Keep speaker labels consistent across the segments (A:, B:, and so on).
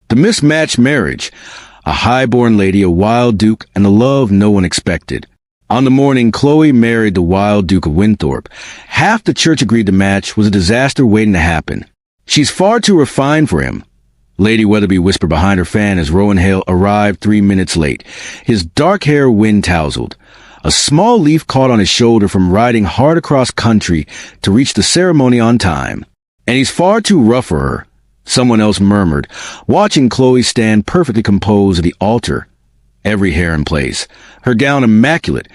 A: The Mismatched Marriage. A highborn lady, a wild duke, and a love no one expected. On the morning Chloe married the wild Duke of Wynthorpe, half the church agreed the match was a disaster waiting to happen. She's far too refined for him, Lady Weatherby whispered behind her fan as Rowan Hale arrived 3 minutes late, his dark hair wind-tousled. A small leaf caught on his shoulder from riding hard across country to reach the ceremony on time. And he's far too rough for her, someone else murmured, watching Chloe stand perfectly composed at the altar, every hair in place, her gown immaculate,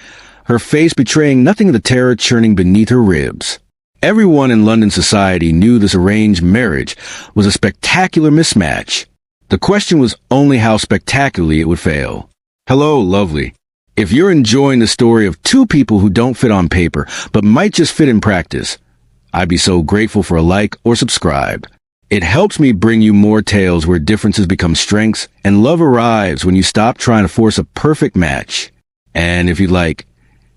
A: her face betraying nothing of the terror churning beneath her ribs. Everyone in London society knew this arranged marriage was a spectacular mismatch. The question was only how spectacularly it would fail. Hello, lovely. If you're enjoying the story of two people who don't fit on paper, but might just fit in practice, I'd be so grateful for a like or subscribe. It helps me bring you more tales where differences become strengths and love arrives when you stop trying to force a perfect match. And if you'd like,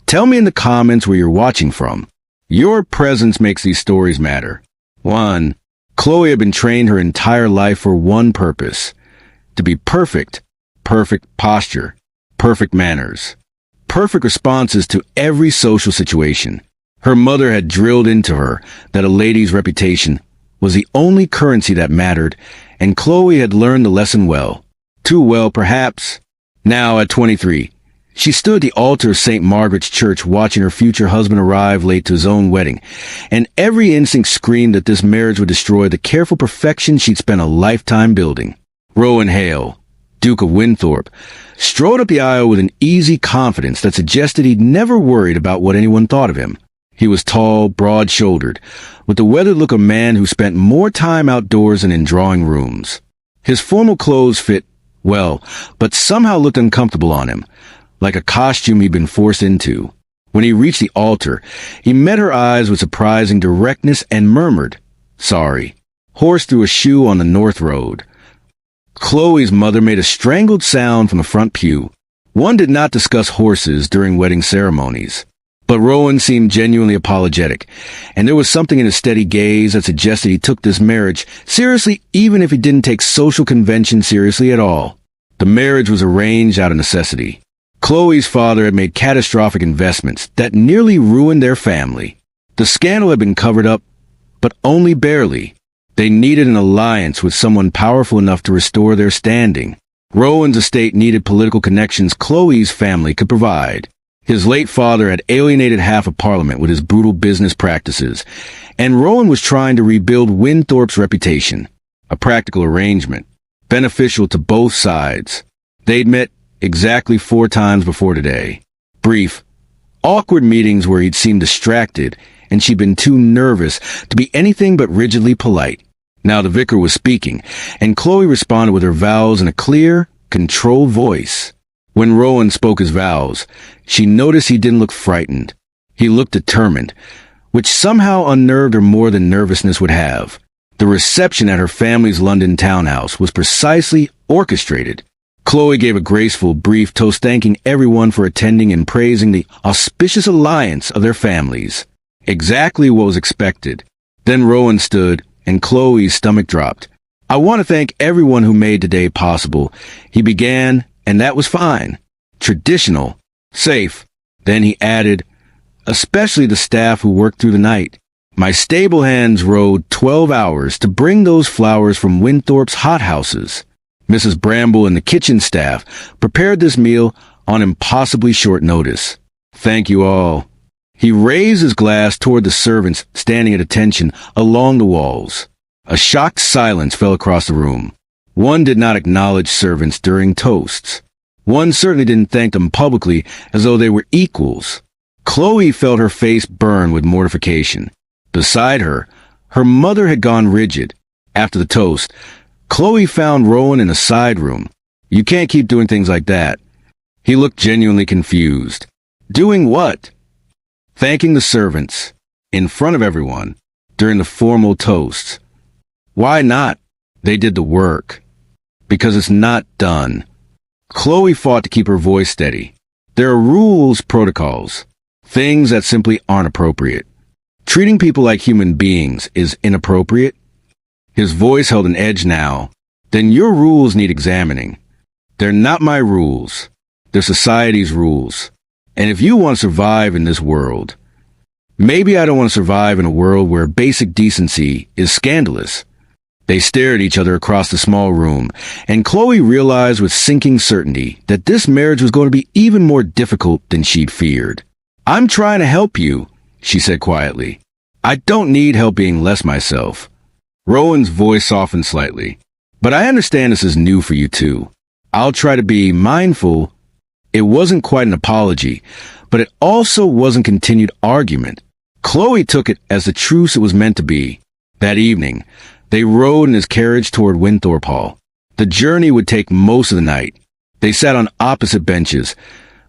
A: tell me in the comments where you're watching from. Your presence makes these stories matter. 1. Chloe had been trained her entire life for one purpose: to be perfect. Perfect posture, perfect manners, perfect responses to every social situation. Her mother had drilled into her that a lady's reputation was the only currency that mattered, and Chloe had learned the lesson well. Too well, perhaps. Now, at 23, she stood at the altar of St. Margaret's Church watching her future husband arrive late to his own wedding, and every instinct screamed that this marriage would destroy the careful perfection she'd spent a lifetime building. Rowan Hale, Duke of Wynthorpe, strode up the aisle with an easy confidence that suggested he'd never worried about what anyone thought of him. He was tall, broad-shouldered, with the weathered look of a man who spent more time outdoors than in drawing rooms. His formal clothes fit well, but somehow looked uncomfortable on him, like a costume he'd been forced into. When he reached the altar, he met her eyes with surprising directness and murmured, "Sorry." Horse threw a shoe on the north road. Chloe's mother made a strangled sound from the front pew. One did not discuss horses during wedding ceremonies. But Rowan seemed genuinely apologetic, and there was something in his steady gaze that suggested he took this marriage seriously even if he didn't take social convention seriously at all. The marriage was arranged out of necessity. Chloe's father had made catastrophic investments that nearly ruined their family. The scandal had been covered up, but only barely. They needed an alliance with someone powerful enough to restore their standing. Rowan's estate needed political connections Chloe's family could provide. His late father had alienated half of Parliament with his brutal business practices, and Rowan was trying to rebuild Wynthorpe's reputation. A practical arrangement, beneficial to both sides. They'd met exactly 4 times before today. Brief, awkward meetings where he'd seemed distracted, and she'd been too nervous to be anything but rigidly polite. Now the vicar was speaking, and Chloe responded with her vows in a clear, controlled voice. When Rowan spoke his vows, she noticed he didn't look frightened. He looked determined, which somehow unnerved her more than nervousness would have. The reception at her family's London townhouse was precisely orchestrated. Chloe gave a graceful, brief toast thanking everyone for attending and praising the auspicious alliance of their families. Exactly what was expected. Then Rowan stood, and Chloe's stomach dropped. "I want to thank everyone who made today possible," he began, and that was fine. Traditional. Safe. Then he added, "Especially the staff who worked through the night. My stable hands rode 12 hours to bring those flowers from Wynthorpe's hothouses. Mrs. Bramble and the kitchen staff prepared this meal on impossibly short notice. Thank you all." He raised his glass toward the servants standing at attention along the walls. A shocked silence fell across the room. One did not acknowledge servants during toasts. One certainly didn't thank them publicly as though they were equals. Chloe felt her face burn with mortification. Beside her, her mother had gone rigid. After the toast, Chloe found Rowan in a side room. "You can't keep doing things like that." He looked genuinely confused. "Doing what?" "Thanking the servants, in front of everyone, during the formal toasts." "Why not?" "They did the work." "Because it's not done." Chloe fought to keep her voice steady. "There are rules, protocols, things that simply aren't appropriate. Treating people like human beings is inappropriate." His voice held an edge now. then your rules need examining. They're not my rules. They're society's rules. And if you want to survive in this world, maybe I don't want to survive in a world where basic decency is scandalous. They stared at each other across the small room, and Chloe realized with sinking certainty that this marriage was going to be even more difficult than she'd feared. I'm trying to help you, she said quietly. I don't need help being less myself. Rowan's voice softened slightly. But I understand this is new for you too. I'll try to be mindful. It wasn't quite an apology, but it also wasn't continued argument. Chloe took it as the truce it was meant to be. That evening, they rode in his carriage toward Wynthorpe Hall. The journey would take most of the night. They sat on opposite benches,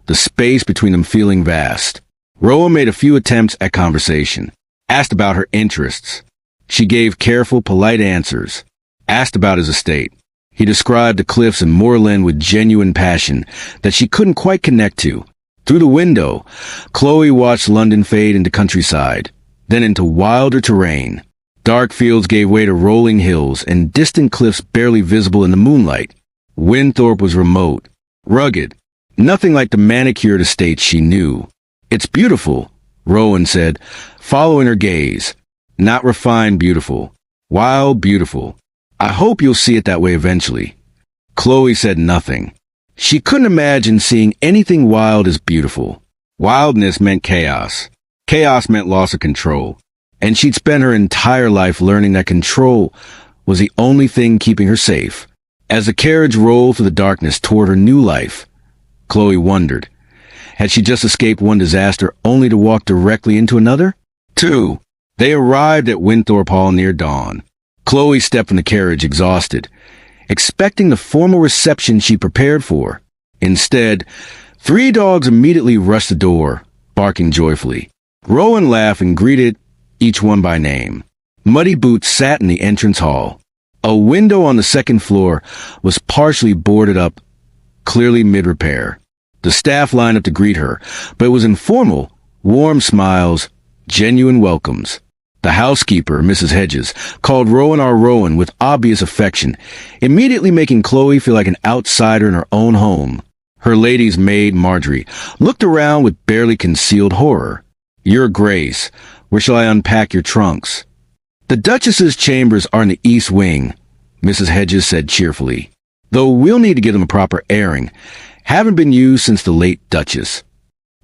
A: the space between them feeling vast. Rowan made a few attempts at conversation, asked about her interests. She gave careful, polite answers, asked about his estate. He described the cliffs and moorland with genuine passion that she couldn't quite connect to. Through the window, Chloe watched London fade into countryside, then into wilder terrain. Dark fields gave way to rolling hills and distant cliffs barely visible in the moonlight. Wynthorpe was remote, rugged, nothing like the manicured estate she knew. It's beautiful, Rowan said, following her gaze. Not refined beautiful, wild beautiful. I hope you'll see it that way eventually. Chloe said nothing. She couldn't imagine seeing anything wild as beautiful. Wildness meant chaos. Chaos meant loss of control. And she'd spent her entire life learning that control was the only thing keeping her safe. As the carriage rolled through the darkness toward her new life, Chloe wondered, had she just escaped one disaster only to walk directly into another? 2. They arrived at Wynthorpe Hall near dawn. Chloe stepped from the carriage exhausted, expecting the formal reception she prepared for. Instead, 3 dogs immediately rushed the door, barking joyfully. Rowan laughed and greeted each one by name. Muddy Boots sat in the entrance hall. A window on the second floor was partially boarded up, clearly mid-repair. The staff lined up to greet her, but it was informal, warm smiles, genuine welcomes. The housekeeper, Mrs. Hedges, called Rowan our Rowan with obvious affection, immediately making Chloe feel like an outsider in her own home. Her lady's maid, Marjorie, looked around with barely concealed horror. Your Grace, where shall I unpack your trunks? The Duchess's chambers are in the east wing, Mrs. Hedges said cheerfully, though we'll need to give them a proper airing. Haven't been used since the late Duchess.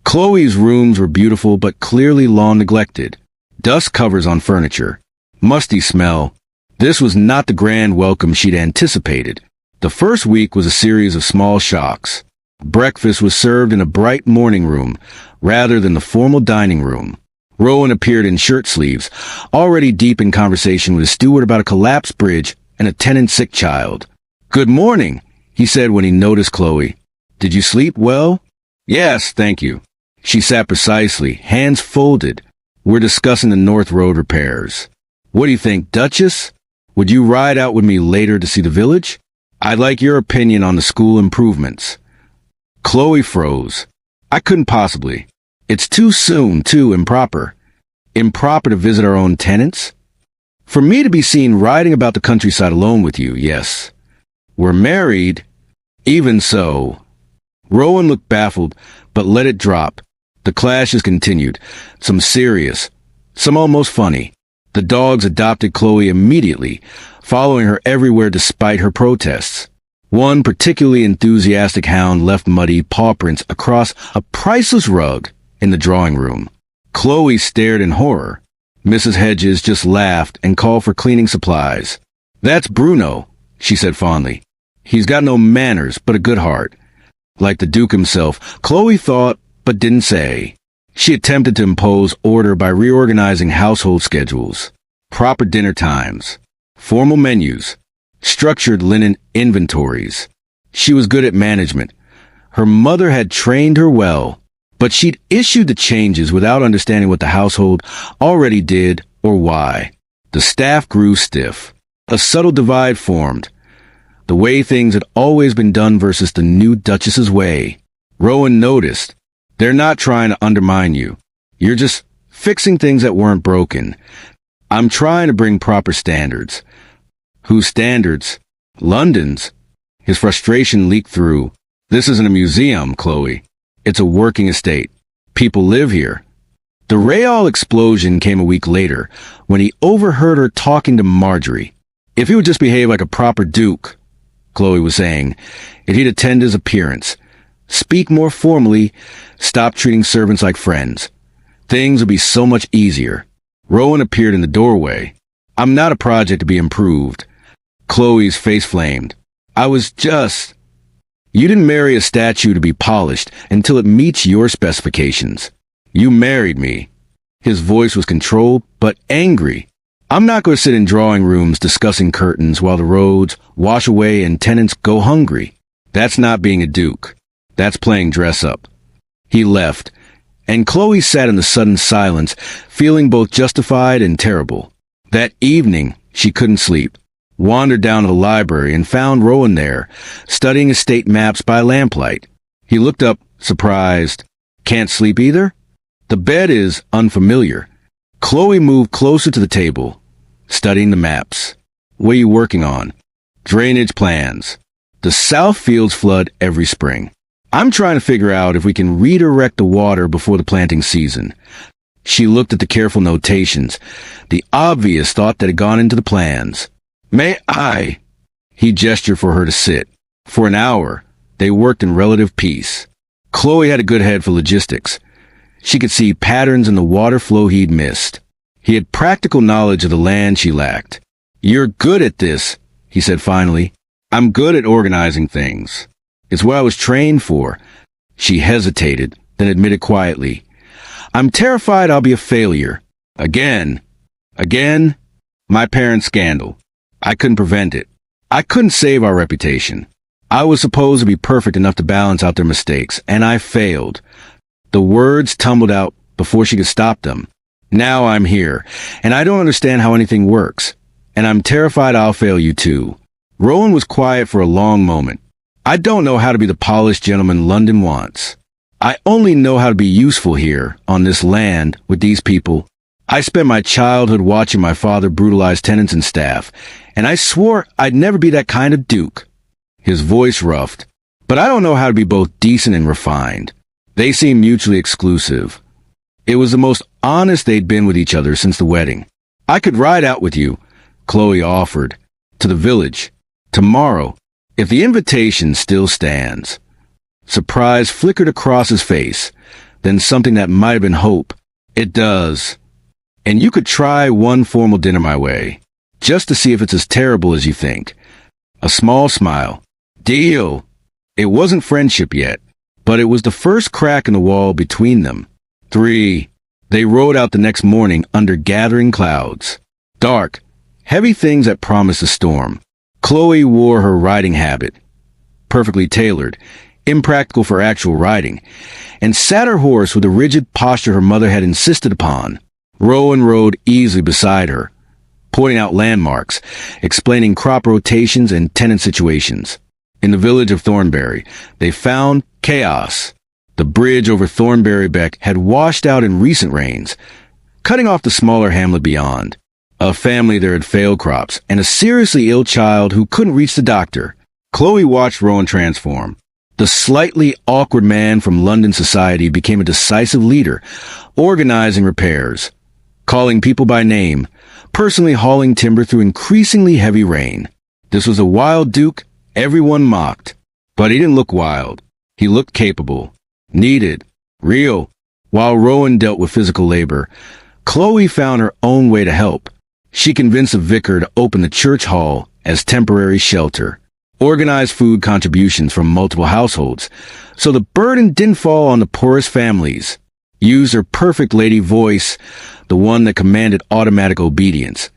A: Chloe's rooms were beautiful but clearly long neglected. Dust covers on furniture. Musty smell. This was not the grand welcome she'd anticipated. The first week was a series of small shocks. Breakfast was served in a bright morning room, rather than the formal dining room. Rowan appeared in shirt sleeves, already deep in conversation with his steward about a collapsed bridge and a tenant's sick child. Good morning, he said when he noticed Chloe. Did you sleep well? Yes, thank you. She sat precisely, hands folded. We're discussing the North Road repairs. What do you think, Duchess? Would you ride out with me later to see the village? I'd like your opinion on the school improvements. Chloe froze. I couldn't possibly. It's too soon, too improper. Improper to visit our own tenants? For me to be seen riding about the countryside alone with you, yes. We're married. Even so. Rowan looked baffled, but let it drop. The clashes continued, some serious, some almost funny. The dogs adopted Chloe immediately, following her everywhere despite her protests. One particularly enthusiastic hound left muddy paw prints across a priceless rug in the drawing room. Chloe stared in horror. Mrs. Hedges just laughed and called for cleaning supplies. That's Bruno, she said fondly. He's got no manners, but a good heart. Like the Duke himself, Chloe thought, but didn't say. She attempted to impose order by reorganizing household schedules, proper dinner times, formal menus, structured linen inventories. She was good at management. Her mother had trained her well, but she'd issued the changes without understanding what the household already did or why. The staff grew stiff. A subtle divide formed. The way things had always been done versus the new Duchess's way. Rowan noticed. They're not trying to undermine you. You're just fixing things that weren't broken. I'm trying to bring proper standards. Whose standards? London's. His frustration leaked through. This isn't a museum, Chloe. It's a working estate. People live here. The Real explosion came a week later, when he overheard her talking to Marjorie. If he would just behave like a proper duke, Chloe was saying, if he'd attend his appearance, speak more formally, stop treating servants like friends, things would be so much easier. Rowan appeared in the doorway. I'm not a project to be improved. Chloe's face flamed. You didn't marry a statue to be polished until it meets your specifications. You married me. His voice was controlled, but angry. I'm not going to sit in drawing rooms discussing curtains while the roads wash away and tenants go hungry. That's not being a duke. That's playing dress-up. He left, and Chloe sat in the sudden silence, feeling both justified and terrible. That evening, she couldn't sleep. Wandered down to the library and found Rowan there, studying estate maps by lamplight. He looked up, surprised. Can't sleep either? The bed is unfamiliar. Chloe moved closer to the table, studying the maps. What are you working on? Drainage plans. The South Fields flood every spring. I'm trying to figure out if we can redirect the water before the planting season. She looked at the careful notations, the obvious thought that had gone into the plans. May I? He gestured for her to sit. For an hour, they worked in relative peace. Chloe had a good head for logistics. She could see patterns in the water flow he'd missed. He had practical knowledge of the land she lacked. You're good at this, he said finally. I'm good at organizing things. It's what I was trained for. She hesitated, then admitted quietly. I'm terrified I'll be a failure. Again. My parents' scandal. I couldn't prevent it. I couldn't save our reputation. I was supposed to be perfect enough to balance out their mistakes, and I failed. The words tumbled out before she could stop them. Now I'm here, and I don't understand how anything works, and I'm terrified I'll fail you too. Rowan was quiet for a long moment. I don't know how to be the polished gentleman London wants. I only know how to be useful here, on this land, with these people. I spent my childhood watching my father brutalize tenants and staff, and I swore I'd never be that kind of duke. His voice roughed. But I don't know how to be both decent and refined. They seemed mutually exclusive. It was the most honest they'd been with each other since the wedding. I could ride out with you, Chloe offered, to the village, tomorrow, if the invitation still stands. Surprise flickered across his face, then something that might have been hope. It does. And you could try one formal dinner my way, just to see if it's as terrible as you think. A small smile. Deal. It wasn't friendship yet, but it was the first crack in the wall between them. 3. They rode out the next morning under gathering clouds. Dark, heavy things that promised a storm. Chloe wore her riding habit, perfectly tailored, impractical for actual riding, and sat her horse with the rigid posture her mother had insisted upon. Rowan rode easily beside her, pointing out landmarks, explaining crop rotations and tenant situations. In the village of Thornbury, they found chaos. The bridge over Thornbury Beck had washed out in recent rains, cutting off the smaller hamlet beyond. A family there had failed crops, and a seriously ill child who couldn't reach the doctor. Chloe watched Rowan transform. The slightly awkward man from London society became a decisive leader, organizing repairs, calling people by name, personally hauling timber through increasingly heavy rain. This was a wild duke everyone mocked. But he didn't look wild. He looked capable, needed, real. While Rowan dealt with physical labor, Chloe found her own way to help. She convinced the vicar to open the church hall as temporary shelter, organized food contributions from multiple households, so the burden didn't fall on the poorest families. Used her perfect lady voice, the one that commanded automatic obedience,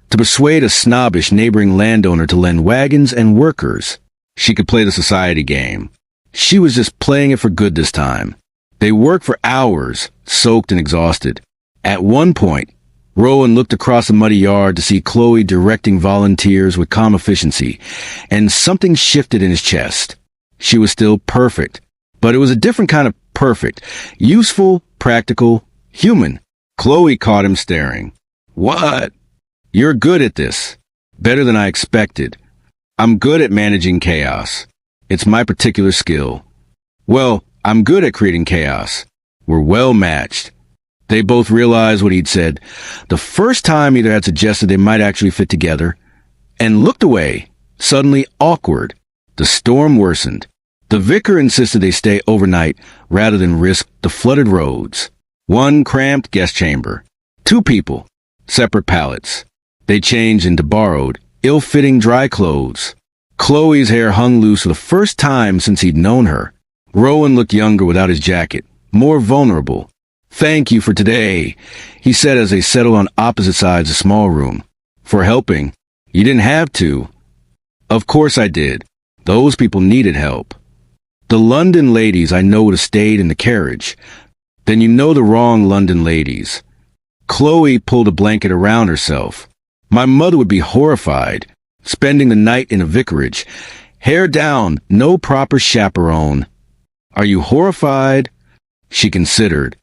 A: to persuade a snobbish neighboring landowner to lend wagons and workers. She could play the society game. She was just playing it for good this time. They worked for hours, soaked and exhausted. At one point, Rowan looked across the muddy yard to see Chloe directing volunteers with calm efficiency, and something shifted in his chest. She was still perfect, but it was a different kind of perfect. Useful, practical, human. Chloe caught him staring. What? You're good at this. Better than I expected. I'm good at managing chaos. It's my particular skill. Well, I'm good at creating chaos. We're well matched. They both realized what he'd said. The first time either had suggested they might actually fit together, and looked away, suddenly awkward. The storm worsened. The vicar insisted they stay overnight rather than risk the flooded roads. One cramped guest chamber. 2 people. Separate pallets. They changed into borrowed, ill-fitting dry clothes. Chloe's hair hung loose for the first time since he'd known her. Rowan looked younger without his jacket, more vulnerable. "Thank you for today," he said as they settled on opposite sides of the small room. "For helping. You didn't have to." "Of course I did. Those people needed help." "The London ladies I know would have stayed in the carriage." "Then you know the wrong London ladies." Chloe pulled a blanket around herself. "My mother would be horrified, spending the night in a vicarage. Hair down, no proper chaperone." "Are you horrified?" She considered.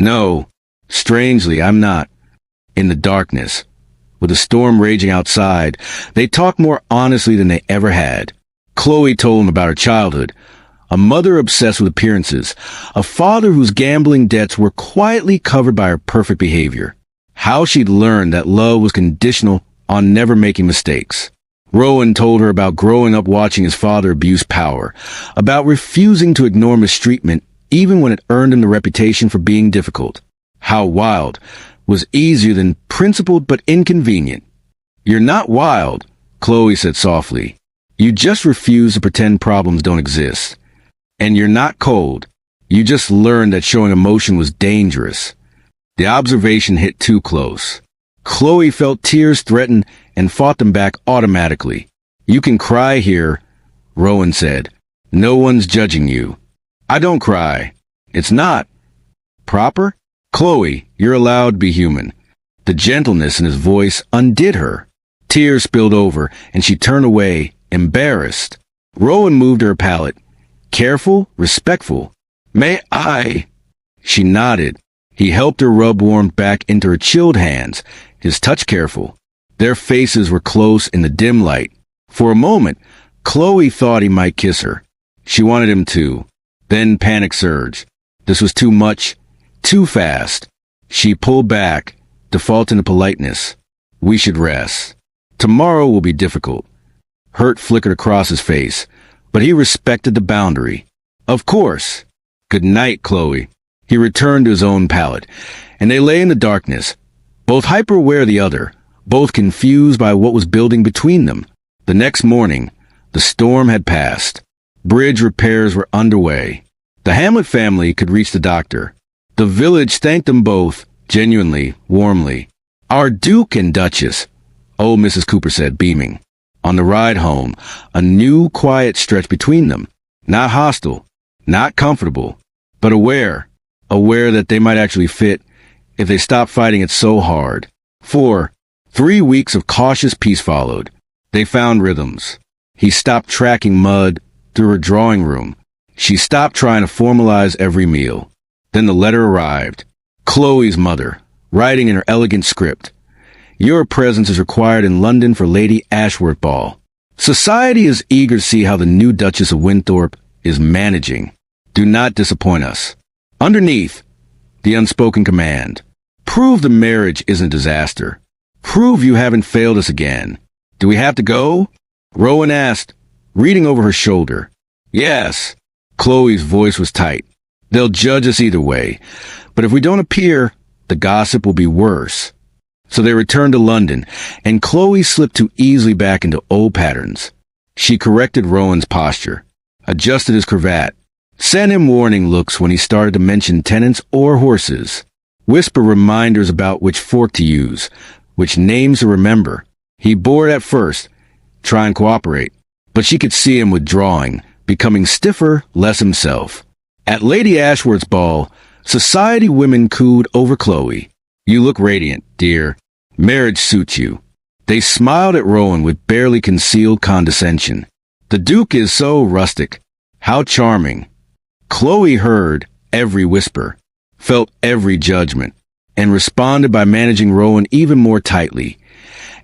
A: "No, strangely, I'm not." In the darkness, with the storm raging outside, they talked more honestly than they ever had. Chloe told him about her childhood. A mother obsessed with appearances, a father whose gambling debts were quietly covered by her perfect behavior. How she'd learned that love was conditional on never making mistakes. Rowan told her about growing up watching his father abuse power, about refusing to ignore mistreatment even when it earned him the reputation for being difficult. How wild was easier than principled but inconvenient. "You're not wild," Chloe said softly. "You just refuse to pretend problems don't exist. And you're not cold. You just learned that showing emotion was dangerous." The observation hit too close. Chloe felt tears threaten and fought them back automatically. "You can cry here," Rowan said. "No one's judging you." "I don't cry. It's not proper." "Chloe, you're allowed to be human." The gentleness in his voice undid her. Tears spilled over, and she turned away, embarrassed. Rowan moved to her pallet. Careful, respectful. "May I?" She nodded. He helped her rub warmth back into her chilled hands, his touch careful. Their faces were close in the dim light. For a moment, Chloe thought he might kiss her. She wanted him to. Then panic surged. This was too much, too fast. She pulled back, defaulting to politeness. "We should rest. Tomorrow will be difficult." Hurt flickered across his face, but he respected the boundary. "Of course." "Good night, Chloe." He returned to his own pallet, and they lay in the darkness, both hyper-aware of the other, both confused by what was building between them. The next morning, the storm had passed. Bridge repairs were underway. The Hamlet family could reach the doctor. The village thanked them both, genuinely, warmly. "Our Duke and Duchess," old Mrs. Cooper said, beaming. On the ride home, a new quiet stretched between them. Not hostile, not comfortable, but aware that they might actually fit if they stopped fighting it so hard. 3 weeks of cautious peace followed. They found rhythms. He stopped tracking mud through her drawing room. She stopped trying to formalize every meal. Then the letter arrived. Chloe's mother, writing in her elegant script. "Your presence is required in London for Lady Ashworth Ball. Society is eager to see how the new Duchess of Wynthorpe is managing. Do not disappoint us." Underneath, the unspoken command. "Prove the marriage isn't a disaster. Prove you haven't failed us again. Do we have to go?" Rowan asked, reading over her shoulder. "Yes." Chloe's voice was tight. "They'll judge us either way, but if we don't appear, the gossip will be worse." So they returned to London, and Chloe slipped too easily back into old patterns. She corrected Rowan's posture, adjusted his cravat, sent him warning looks when he started to mention tenants or horses, whisper reminders about which fork to use, which names to remember. He bore it at first, try and cooperate, but she could see him withdrawing, becoming stiffer, less himself. At Lady Ashworth's ball, society women cooed over Chloe. "You look radiant, dear. Marriage suits you." They smiled at Rowan with barely concealed condescension. "The Duke is so rustic. How charming." Chloe heard every whisper, felt every judgment, and responded by managing Rowan even more tightly,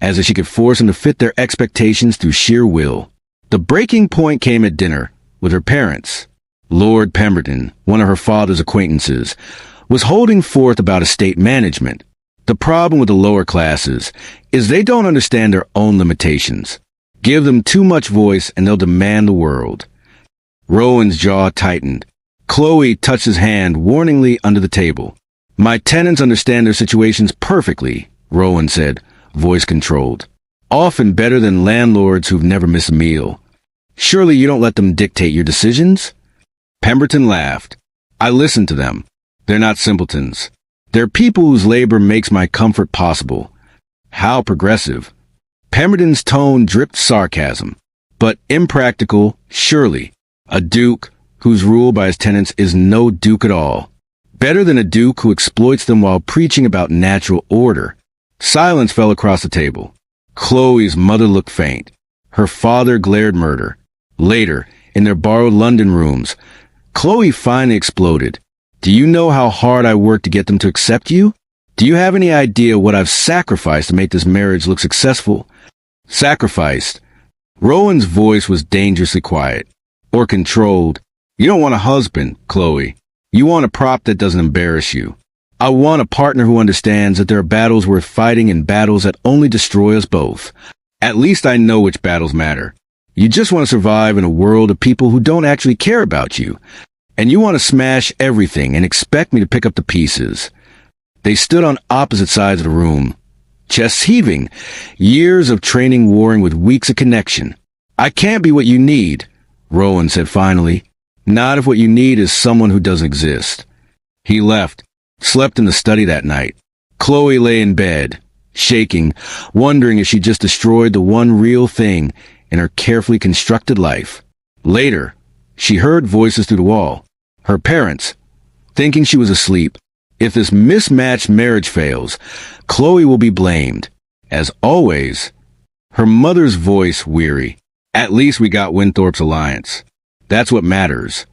A: as if she could force him to fit their expectations through sheer will. The breaking point came at dinner with her parents. Lord Pemberton, one of her father's acquaintances, was holding forth about estate management. The problem with the lower classes is they don't understand their own limitations. Give them too much voice and they'll demand the world. Rowan's jaw tightened. Chloe touched his hand warningly under the table. My tenants understand their situations perfectly, Rowan said, voice controlled. Often better than landlords who've never missed a meal. Surely you don't let them dictate your decisions? Pemberton laughed. I listen to them. They're not simpletons. They're people whose labor makes my comfort possible. How progressive. Pemberton's tone dripped sarcasm. But impractical, surely. A duke whose rule by his tenants is no duke at all. Better than a duke who exploits them while preaching about natural order. Silence fell across the table. Chloe's mother looked faint. Her father glared murder. Later, in their borrowed London rooms, Chloe finally exploded. Do you know how hard I worked to get them to accept you? Do you have any idea what I've sacrificed to make this marriage look successful? Sacrificed. Rowan's voice was dangerously quiet. Or controlled. You don't want a husband, Chloe. You want a prop that doesn't embarrass you. I want a partner who understands that there are battles worth fighting and battles that only destroy us both. At least I know which battles matter. You just want to survive in a world of people who don't actually care about you. And you want to smash everything and expect me to pick up the pieces. They stood on opposite sides of the room. Chests heaving. Years of training warring with weeks of connection. I can't be what you need, Rowan said finally. Not if what you need is someone who doesn't exist. He left, slept in the study that night. Chloe lay in bed, shaking, wondering if she just destroyed the one real thing in her carefully constructed life. Later, she heard voices through the wall. Her parents, thinking she was asleep. If this mismatched marriage fails, Chloe will be blamed. As always, her mother's voice weary. At least we got Wynthorpe's alliance. That's what matters.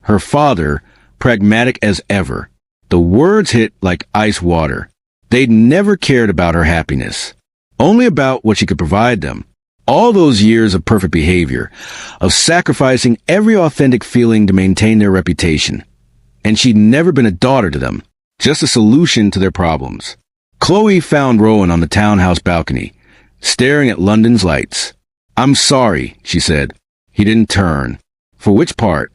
A: Her father, pragmatic as ever. The words hit like ice water. They'd never cared about her happiness. Only about what she could provide them. All those years of perfect behavior, of sacrificing every authentic feeling to maintain their reputation. And she'd never been a daughter to them, just a solution to their problems. Chloe found Rowan on the townhouse balcony, staring at London's lights. I'm sorry, she said. He didn't turn. For which part?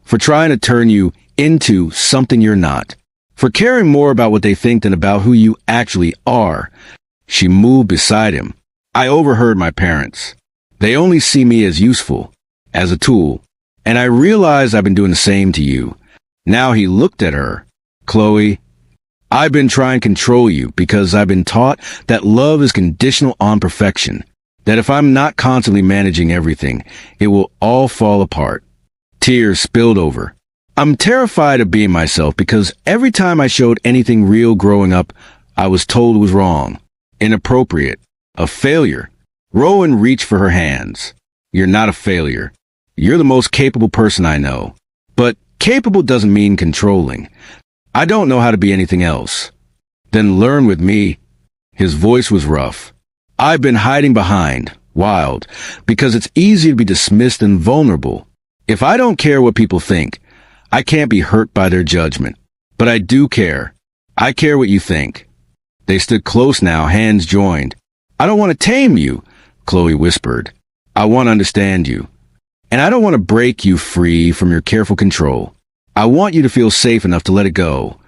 A: For trying to turn you into something you're not. For caring more about what they think than about who you actually are. She moved beside him. I overheard my parents. They only see me as useful, as a tool. And I realize I've been doing the same to you. Now he looked at her. Chloe, I've been trying to control you because I've been taught that love is conditional on perfection. That if I'm not constantly managing everything, it will all fall apart. Tears spilled over. I'm terrified of being myself because every time I showed anything real growing up, I was told it was wrong, inappropriate, a failure. Rowan reached for her hands. You're not a failure. You're the most capable person I know. But capable doesn't mean controlling. I don't know how to be anything else. Then learn with me. His voice was rough. I've been hiding behind, wild, because it's easy to be dismissed and vulnerable. If I don't care what people think, I can't be hurt by their judgment. But I do care. I care what you think. They stood close now, hands joined. I don't want to tame you, Chloe whispered. I want to understand you. And I don't want to break you free from your careful control. I want you to feel safe enough to let it go.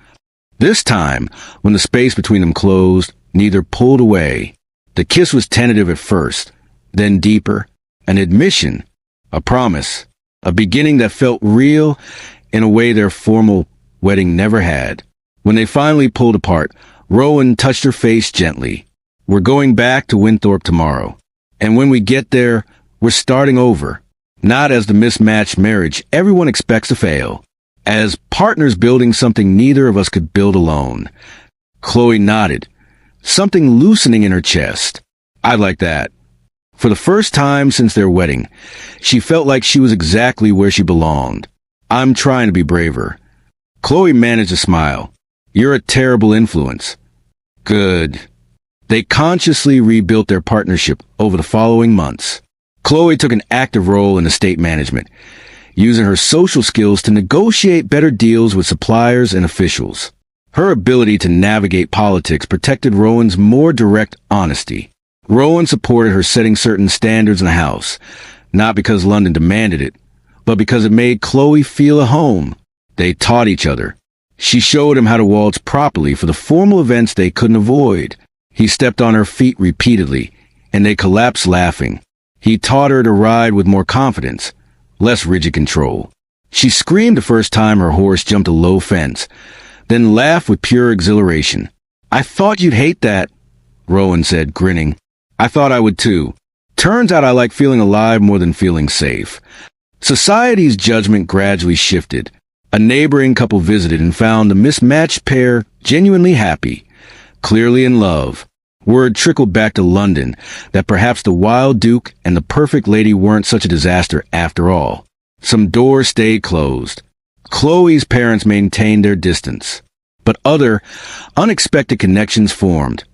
A: This time, when the space between them closed, neither pulled away. The kiss was tentative at first, then deeper, an admission, a promise, a beginning that felt real in a way their formal wedding never had. When they finally pulled apart, Rowan touched her face gently. We're going back to Wynthorpe tomorrow. And when we get there, we're starting over. Not as the mismatched marriage everyone expects to fail. As partners building something neither of us could build alone. Chloe nodded, something loosening in her chest. I like that. For the first time since their wedding, she felt like she was exactly where she belonged. I'm trying to be braver. Chloe managed a smile. You're a terrible influence. Good. They consciously rebuilt their partnership over the following months. Chloe took an active role in estate management, using her social skills to negotiate better deals with suppliers and officials. Her ability to navigate politics protected Rowan's more direct honesty. Rowan supported her setting certain standards in the house, not because London demanded it, but because it made Chloe feel at home. They taught each other. She showed him how to waltz properly for the formal events they couldn't avoid. He stepped on her feet repeatedly, and they collapsed laughing. He taught her to ride with more confidence, less rigid control. She screamed the first time her horse jumped a low fence, then laughed with pure exhilaration. "I thought you'd hate that," Rowan said, grinning. "I thought I would too. Turns out I like feeling alive more than feeling safe." Society's judgment gradually shifted. A neighboring couple visited and found the mismatched pair genuinely happy, clearly in love. Word trickled back to London that perhaps the wild duke and the perfect lady weren't such a disaster after all. Some doors stayed closed. Chloe's parents maintained their distance, but other, unexpected connections formed,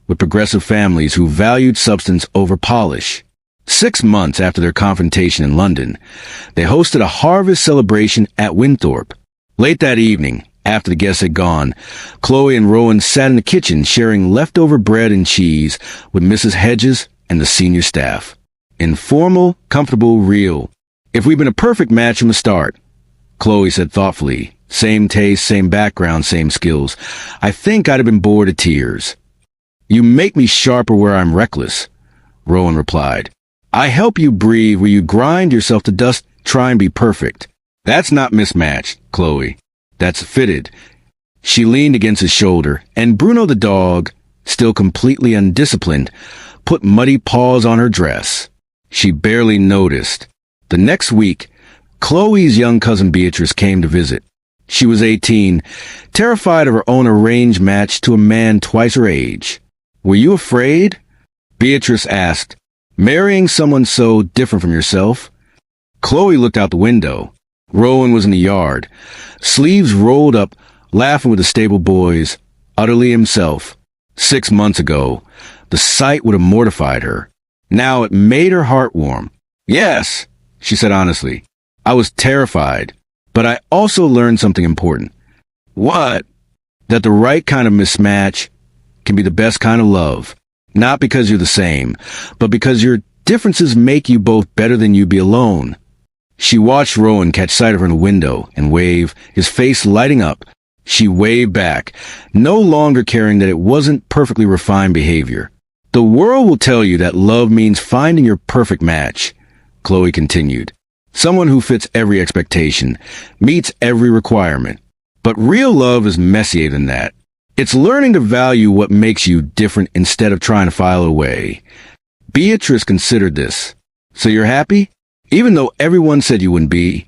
A: with progressive families who valued substance over polish. 6 months after their confrontation in London, they hosted a harvest celebration at Wynthorpe. Late that evening, after the guests had gone, Chloe and Rowan sat in the kitchen sharing leftover bread and cheese with Mrs. Hedges and the senior staff. Informal, comfortable, real. "If we'd been a perfect match from the start," Chloe said thoughtfully, "same taste, same background, same skills, I think I'd have been bored to tears." "You make me sharper where I'm reckless," Rowan replied. "I help you breathe where you grind yourself to dust, try and be perfect." "That's not mismatched, Chloe. That's fitted." She leaned against his shoulder, and Bruno the dog, still completely undisciplined, put muddy paws on her dress. She barely noticed. The next week, Chloe's young cousin Beatrice came to visit. She was 18, terrified of her own arranged match to a man twice her age. "Were you afraid?" Beatrice asked. "Marrying someone so different from yourself?" Chloe looked out the window. Rowan was in the yard, sleeves rolled up, laughing with the stable boys, utterly himself. 6 months ago, the sight would have mortified her. Now it made her heart warm. "Yes," she said honestly. "I was terrified, but I also learned something important." "What?" "That the right kind of mismatch can be the best kind of love. Not because you're the same, but because your differences make you both better than you'd be alone." She watched Rowan catch sight of her in the window and wave, his face lighting up. She waved back, no longer caring that it wasn't perfectly refined behavior. "The world will tell you that love means finding your perfect match," Chloe continued. "Someone who fits every expectation, meets every requirement. But real love is messier than that. It's learning to value what makes you different instead of trying to file away." Beatrice considered this. "So you're happy? Even though everyone said you wouldn't be?"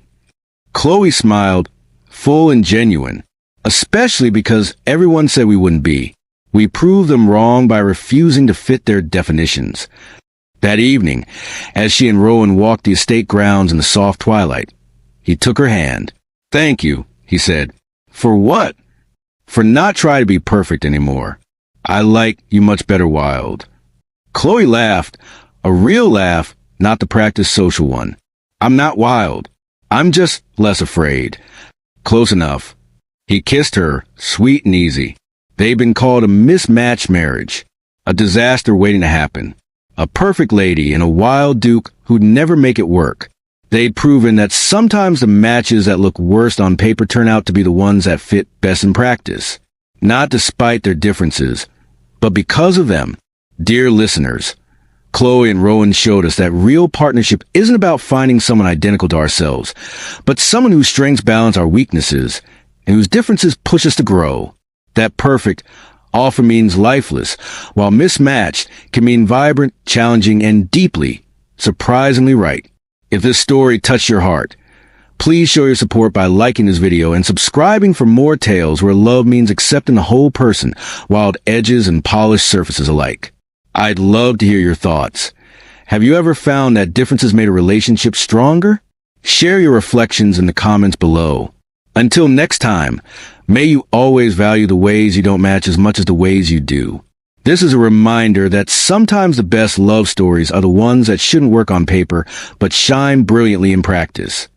A: Chloe smiled, full and genuine. "Especially because everyone said we wouldn't be. We proved them wrong by refusing to fit their definitions." That evening, as she and Rowan walked the estate grounds in the soft twilight, he took her hand. "Thank you," he said. "For what?" "For not trying to be perfect anymore. I like you much better wild." Chloe laughed, a real laugh, not the practiced social one. "I'm not wild. I'm just less afraid." "Close enough." He kissed her, sweet and easy. They'd been called a mismatched marriage, a disaster waiting to happen. A perfect lady and a wild duke who'd never make it work. They'd proven that sometimes the matches that look worst on paper turn out to be the ones that fit best in practice. Not despite their differences, but because of them. Dear listeners, Chloe and Rowan showed us that real partnership isn't about finding someone identical to ourselves, but someone whose strengths balance our weaknesses and whose differences push us to grow. That perfect often means lifeless, while mismatched can mean vibrant, challenging, and deeply, surprisingly right. If this story touched your heart, please show your support by liking this video and subscribing for more tales where love means accepting the whole person, wild edges and polished surfaces alike. I'd love to hear your thoughts. Have you ever found that differences made a relationship stronger? Share your reflections in the comments below. Until next time, may you always value the ways you don't match as much as the ways you do. This is a reminder that sometimes the best love stories are the ones that shouldn't work on paper, but shine brilliantly in practice.